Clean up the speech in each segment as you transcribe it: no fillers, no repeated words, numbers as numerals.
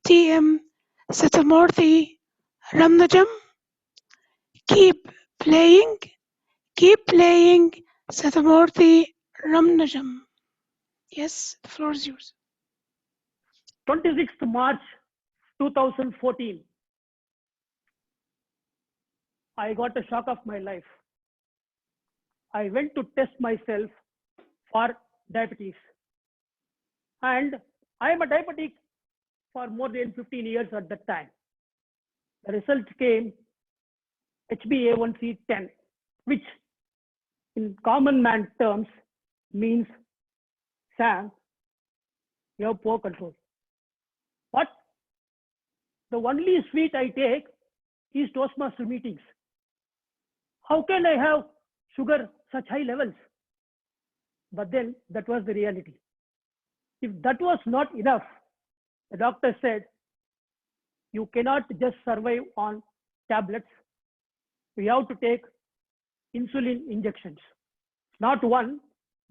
TM Satamurthy Ramnujam. Keep playing, Satamurthy Ramnujam. Yes, the floor is yours. 26th March 2014. I got a shock of my life. I went to test myself for diabetes. And I am a diabetic for more than 15 years at that time. The result came HbA1c 10, which in common man terms means, Sam, you have poor control. But the only sweet I take is Toastmaster meetings. How can I have sugar such high levels? But then that was the reality. If that was not enough, the doctor said, you cannot just survive on tablets. We have to take insulin injections. Not one,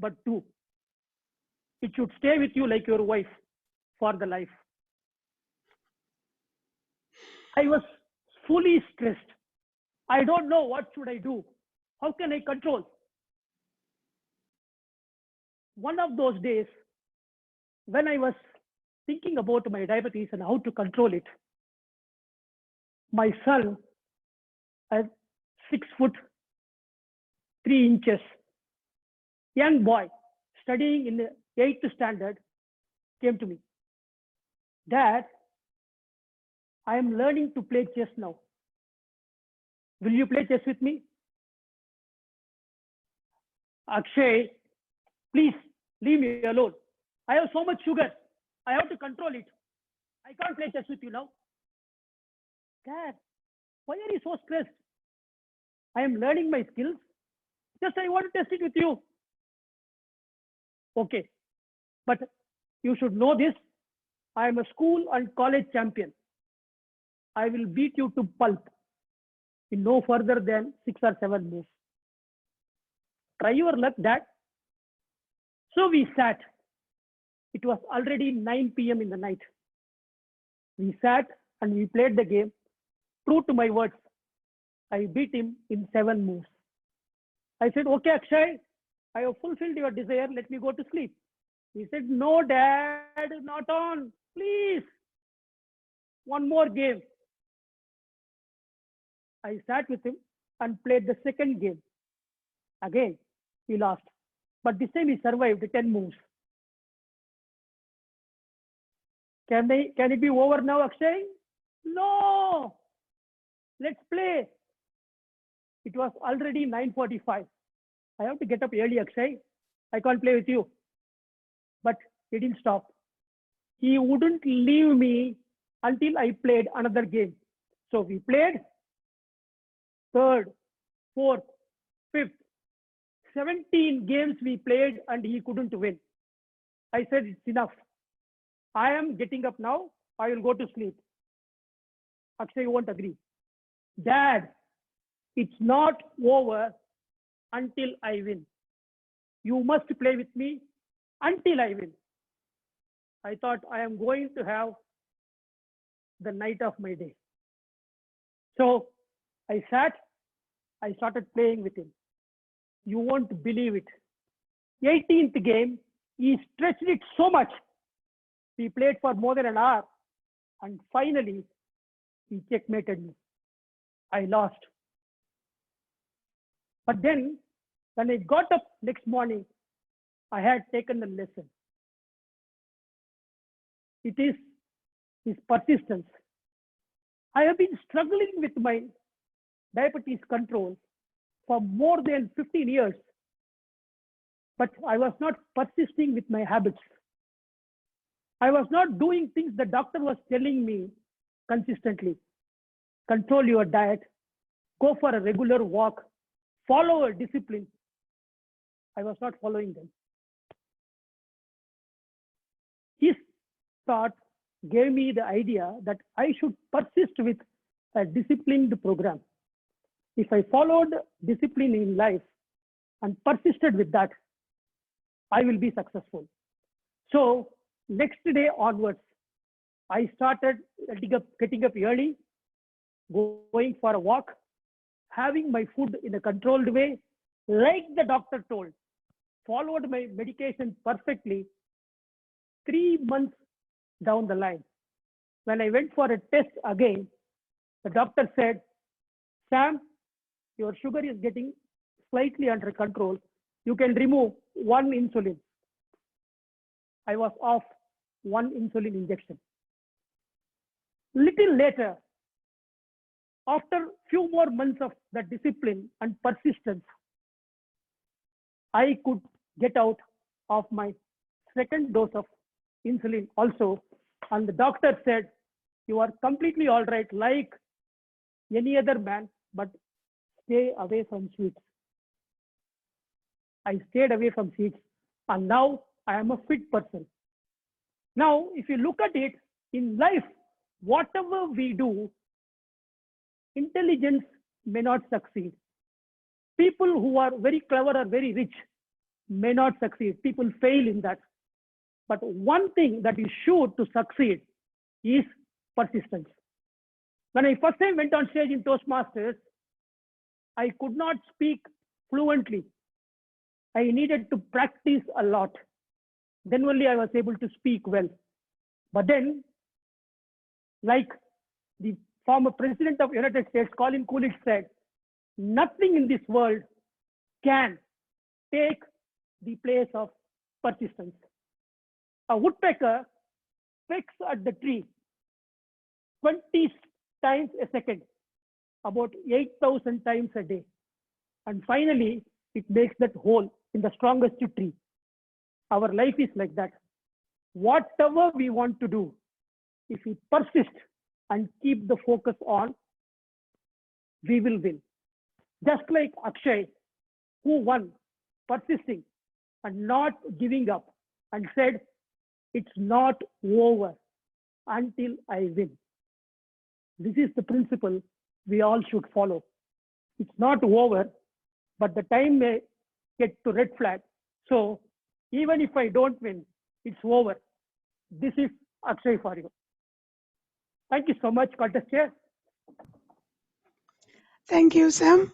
but two. It should stay with you like your wife for the life. I was fully stressed. I don't know what should I do. How can I control? One of those days, when I was thinking about my diabetes and how to control it, my son, at 6'3", young boy studying in the 8th standard, came to me. Dad, I am learning to play chess now. Will you play chess with me? Akshay, please leave me alone. I have so much sugar. I have to control it. I can't play chess with you now. Dad, why are you so stressed? I am learning my skills. Just I want to test it with you. Okay, but you should know this. I am a school and college champion. I will beat you to pulp in no further than 6 or 7 moves. Try your luck, Dad. So we sat. It was already 9 p.m. in the night. We sat and we played the game. True to my words, I beat him in 7 moves. I said, okay, Akshay, I have fulfilled your desire. Let me go to sleep. He said, no, Dad, not on. Please. One more game. I sat with him and played the second game. Again, he lost. But this time he survived 10 moves. Can it be over now, Akshay? No. Let's play. It was already 9:45. I have to get up early, Akshay. I can't play with you. But he didn't stop. He wouldn't leave me until I played another game. So we played third, fourth, fifth, 17 games we played and he couldn't win. I said, it's enough. I am getting up now. I will go to sleep. Akshay won't agree. Dad, it's not over until I win. You must play with me until I win. I thought I am going to have the night of my day. So I sat, I started playing with him. You won't believe it. 18th game, he stretched it so much. We played for more than an hour and finally he checkmated me. I lost. But then when I got up next morning, I had taken the lesson. It is his persistence. I have been struggling with my diabetes control for more than 15 years, but I was not persisting with my habits. I was not doing things the doctor was telling me consistently. Control your diet, go for a regular walk, follow a discipline. I was not following them. His thought gave me the idea that I should persist with a disciplined program. If I followed discipline in life and persisted with that, I will be successful. So next day onwards, I started getting up early, going for a walk, having my food in a controlled way, like the doctor told, followed my medication perfectly. 3 months down the line, when I went for a test again, the doctor said, Sam, your sugar is getting slightly under control. You can remove one insulin. I was off one insulin injection. Little later, after few more months of the discipline and persistence, I could get out of my second dose of insulin also. And the doctor said, you are completely all right, like any other man, but stay away from sweets. I stayed away from sweets, and now I am a fit person. Now, if you look at it in life, whatever we do, intelligence may not succeed. People who are very clever or very rich may not succeed. People fail in that. But one thing that is sure to succeed is persistence. When I first time went on stage in Toastmasters, I could not speak fluently. I needed to practice a lot. Then only I was able to speak well. But then, like the former president of the United States, Colin Coolidge said, nothing in this world can take the place of persistence. A woodpecker pecks at the tree 20 times a second, about 8,000 times a day. And finally, it makes that hole in the strongest tree. Our life is like that. Whatever we want to do, if we persist and keep the focus on, we will win. Just like Akshay, who won, persisting and not giving up, and said, it's not over until I win. This is the principle we all should follow. It's not over, but the time may get to red flag. So even if I don't win, it's over. This is Akshay for you. Thank you so much, Contest Chair. Thank you, Sam.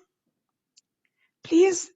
Please